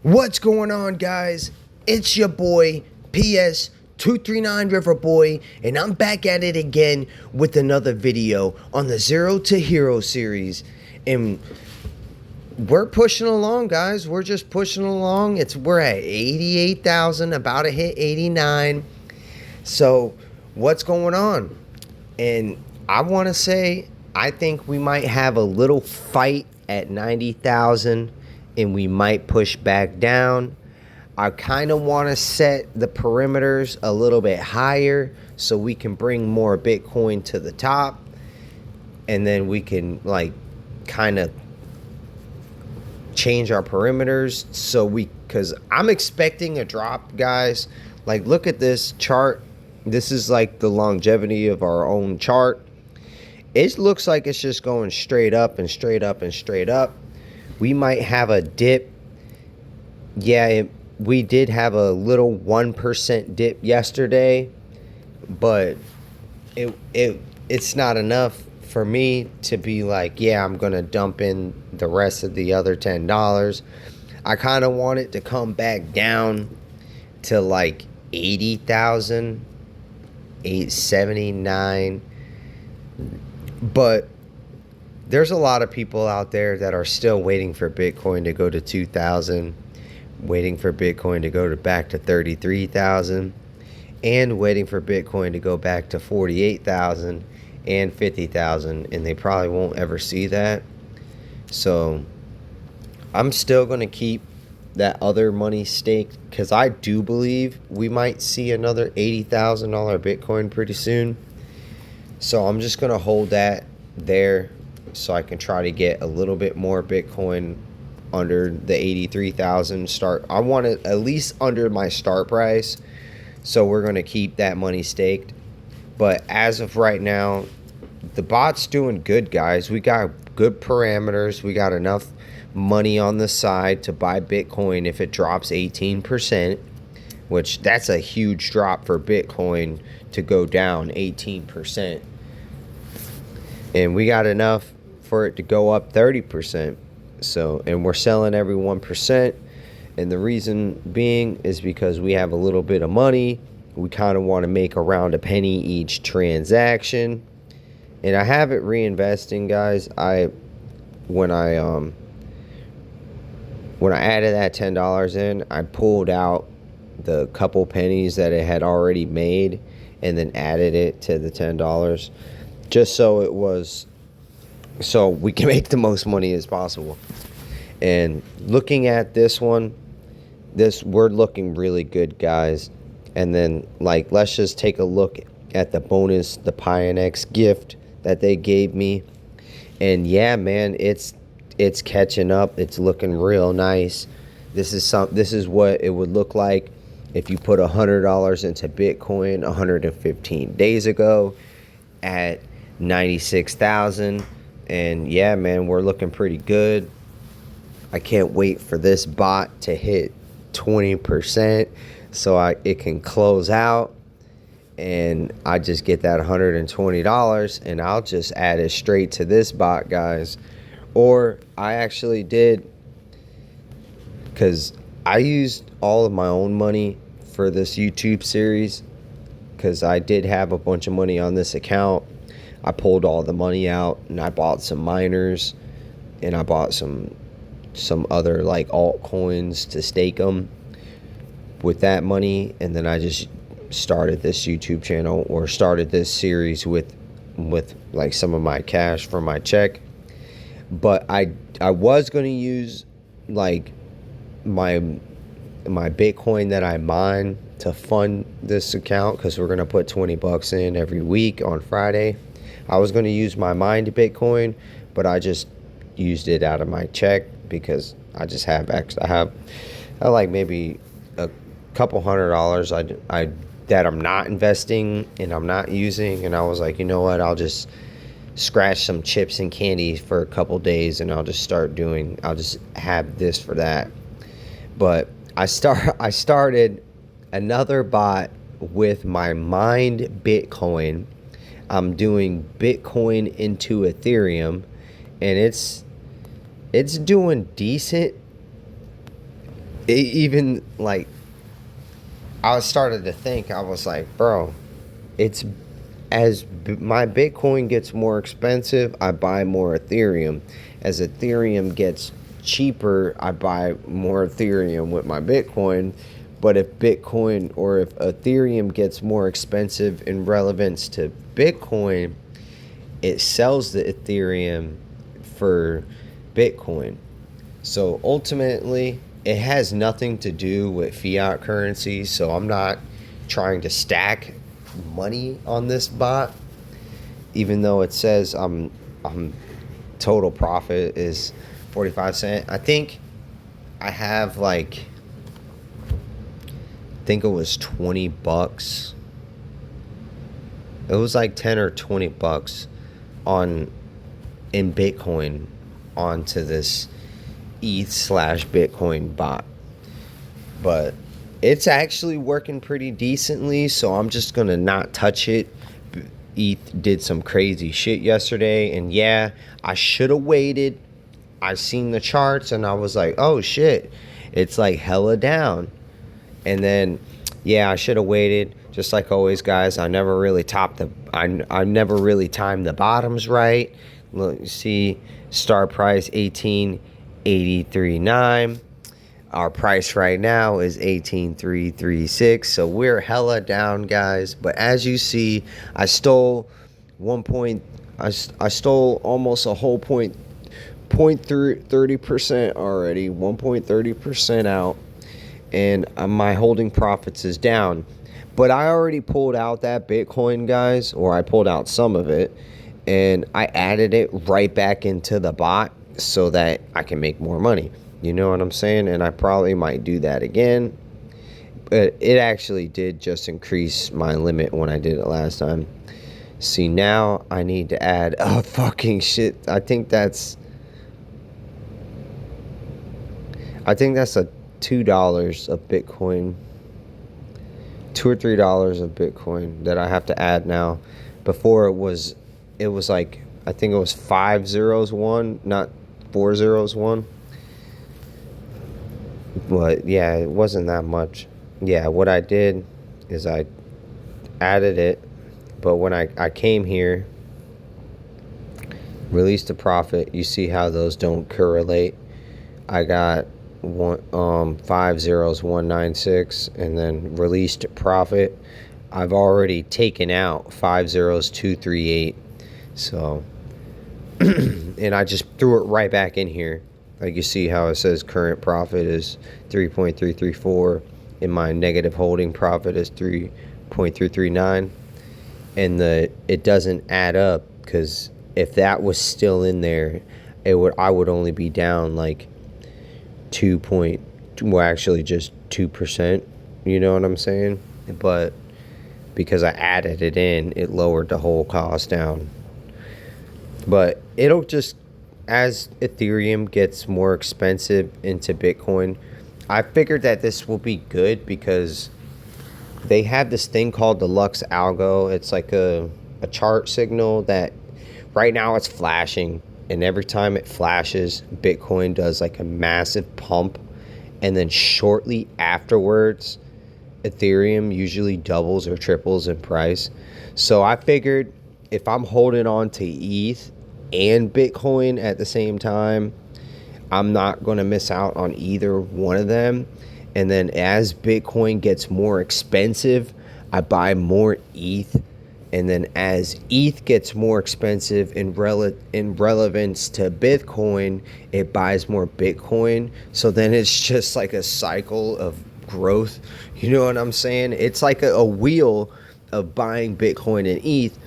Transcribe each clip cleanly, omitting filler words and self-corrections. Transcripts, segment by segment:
What's going on, guys? It's your boy PS239 River Boy, and I'm back at it again with another video on the Zero to Hero series. And we're pushing along, guys. We're just pushing along. We're at 88,000, about to hit 89. So what's going on? And I want to say I think we might have a little fight at 90,000, and we might push back down. I kind of want to set the perimeters a little bit higher so we can bring more Bitcoin to the top, and then we can like kind of change our perimeters because I'm expecting a drop, guys. Like, look at this chart. This is like the longevity of our own chart. It looks like it's just going straight up and straight up and straight up. We might have a dip. Yeah, we did have a little 1% dip yesterday, but it's not enough for me to be like, yeah, I'm going to dump in the rest of the other $10. I kind of want it to come back down to like 80,000, 879. But there's a lot of people out there that are still waiting for Bitcoin to go to 2,000, waiting for Bitcoin to go back to 33,000, and waiting for Bitcoin to go back to 48,000 and 50,000, and they probably won't ever see that. So I'm still going to keep that other money staked because I do believe we might see another $80,000 Bitcoin pretty soon. So I'm just going to hold that there so I can try to get a little bit more Bitcoin under the 83,000 start. I want it at least under my start price. So we're going to keep that money staked. But as of right now, the bot's doing good, guys. We got good parameters. We got enough money on the side to buy Bitcoin if it drops 18%, which that's a huge drop for Bitcoin to go down 18%. And we got enough for it to go up 30%. So, and we're selling every 1%. And the reason being is because we have a little bit of money. We kind of want to make around a penny each transaction. And I have it reinvesting, guys. When I added that $10 in, I pulled out the couple pennies that it had already made and then added it to the $10 just so we can make the most money as possible. And looking at this one, we're looking really good, guys. And then like, let's just take a look at the bonus, the Pionex gift that they gave me. And yeah, man, it's catching up. It's looking real nice. This is what it would look like if you put $100 into Bitcoin 115 days ago at 96,000. And yeah, man, we're looking pretty good. I can't wait for this bot to hit 20% so it can close out, and I just get that $120, and I'll just add it straight to this bot, guys. Or I actually did, because I used all of my own money for this YouTube series, because I did have a bunch of money on this account. I pulled all the money out, and I bought some miners, and I bought some other like altcoins to stake them with that money. And then I just started this YouTube channel, or started this series with like some of my cash from my check. But I was going to use like my Bitcoin that I mine to fund this account, because we're going to put 20 bucks in every week on Friday. I was going to use my mined Bitcoin, but I just used it out of my check because I just have extra. I have like maybe a couple $100 that I'm not investing and I'm not using, and I was like, you know what, I'll just scratch some chips and candy for a couple days, and I'll just have this for that. But I started another bot with my mined Bitcoin. I'm doing Bitcoin into Ethereum, and it's doing decent. even like I started to think, I was like, bro, it's my Bitcoin gets more expensive, I buy more Ethereum. As Ethereum gets cheaper, I buy more Ethereum with my Bitcoin. But if Bitcoin or if Ethereum gets more expensive in relevance to Bitcoin, it sells the Ethereum for Bitcoin. So ultimately, it has nothing to do with fiat currency. So I'm not trying to stack money on this bot, even though it says I'm total profit is 45 cents. I think I have like, I think it was 20 bucks. It was like 10 or 20 bucks on in Bitcoin onto this ETH/Bitcoin bot. But it's actually working pretty decently, so I'm just gonna not touch it. ETH did some crazy shit yesterday, and yeah, I should have waited. I seen the charts and I was like, oh shit, it's like hella down. And then yeah, I should have waited. Just like always, guys, I never really I never really timed the bottoms right. Look, you see, start price 18.83.9. Our price right now is 18.336. So we're hella down, guys. But as you see, I stole I stole almost a whole point 30% already, 1.30% out, and my holding profits is down. But I already pulled out that Bitcoin, guys, or I pulled out some of it, and I added it right back into the bot so that I can make more money. You know what I'm saying? And I probably might do that again. But it actually did just increase my limit when I did it last time. See, now I need to add fucking shit. I think that's a $2 of Bitcoin, $2 or $3 of Bitcoin that I have to add now. Before it was like, I think it was 5 zeros one, not 4 zeros one. But yeah, it wasn't that much. Yeah, what I did is I added it, but when I came here, released a profit, you see how those don't correlate. I got 50196 and then released profit. I've already taken out 50238. So and I just threw it right back in here. Like you see how it says current profit is 3.334 and my negative holding profit is 3.339, and it doesn't add up, because if that was still in there, I would only be down like 2%. You know what I'm saying? But because I added it in, it lowered the whole cost down. But it'll just, as Ethereum gets more expensive into Bitcoin, I figured that this will be good because they have this thing called the Lux Algo. It's like a chart signal that right now it's flashing, and every time it flashes, Bitcoin does like a massive pump, and then shortly afterwards, Ethereum usually doubles or triples in price. So I figured if I'm holding on to ETH and Bitcoin at the same time, I'm not going to miss out on either one of them. And then as Bitcoin gets more expensive, I buy more ETH. And then as ETH gets more expensive in relevance to Bitcoin, it buys more Bitcoin. So then it's just like a cycle of growth. You know what I'm saying? It's like a wheel of buying Bitcoin and ETH.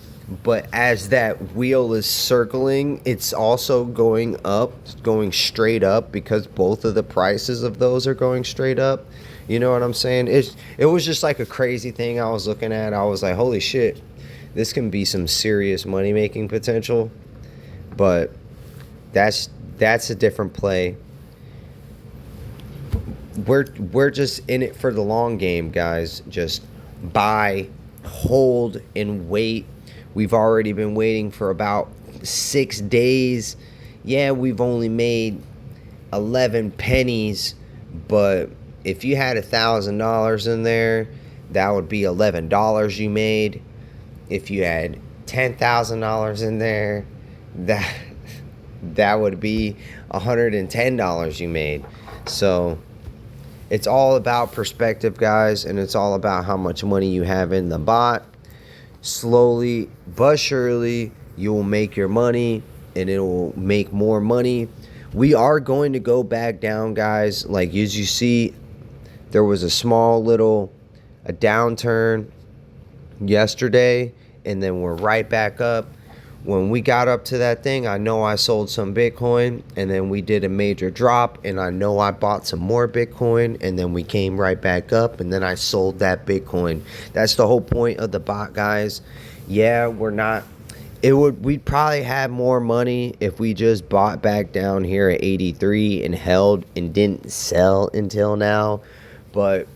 But as that wheel is circling, it's also going up, going straight up, because both of the prices of those are going straight up. You know what I'm saying? It was just like a crazy thing I was looking at. I was like, holy shit, this can be some serious money making potential. But that's a different play. We're just in it for the long game, guys. Just buy, hold, and wait. We've already been waiting for about 6 days. Yeah, we've only made 11 pennies, but if you had $1,000 in there, that would be $11 you made. If you had $10,000 in there, that would be $110 you made. So it's all about perspective, guys, and it's all about how much money you have in the bot. Slowly but surely, you will make your money, and it will make more money. We are going to go back down, guys. Like, as you see, there was a small little downturn yesterday, and then we're right back up. When we got up to that thing, I know I sold some Bitcoin, and then we did a major drop, and I know I bought some more Bitcoin, and then we came right back up, and then I sold that Bitcoin. That's the whole point of the bot, guys. Yeah, we'd probably have more money if we just bought back down here at 83 and held and didn't sell until now. But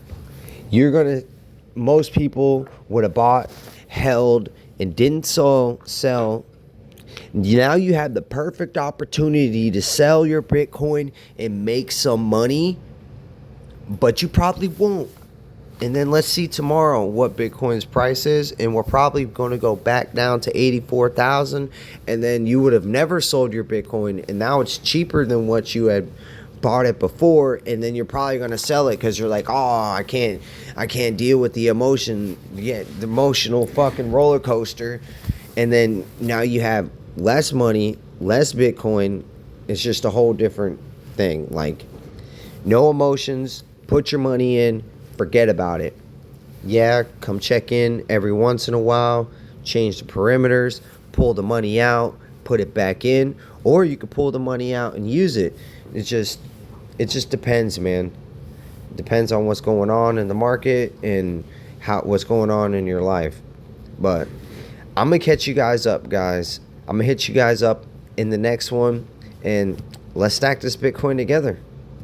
most people would have bought, held, and didn't sell. Now you have the perfect opportunity to sell your Bitcoin and make some money, but you probably won't. And then let's see tomorrow what Bitcoin's price is, and we're probably going to go back down to 84,000, and then you would have never sold your Bitcoin, and now it's cheaper than what you had bought it before, and then you're probably going to sell it because you're like, oh, I can't deal with the emotional fucking roller coaster. And then now you have less money, less Bitcoin. It's just a whole different thing. Like, no emotions, put your money in, forget about it. Yeah, come check in every once in a while, change the perimeters, pull the money out, put it back in, or you could pull the money out and use it. It just depends, man. It depends on what's going on in the market and what's going on in your life. But I'm going to catch you guys up, guys. I'm going to hit you guys up in the next one, and let's stack this Bitcoin together.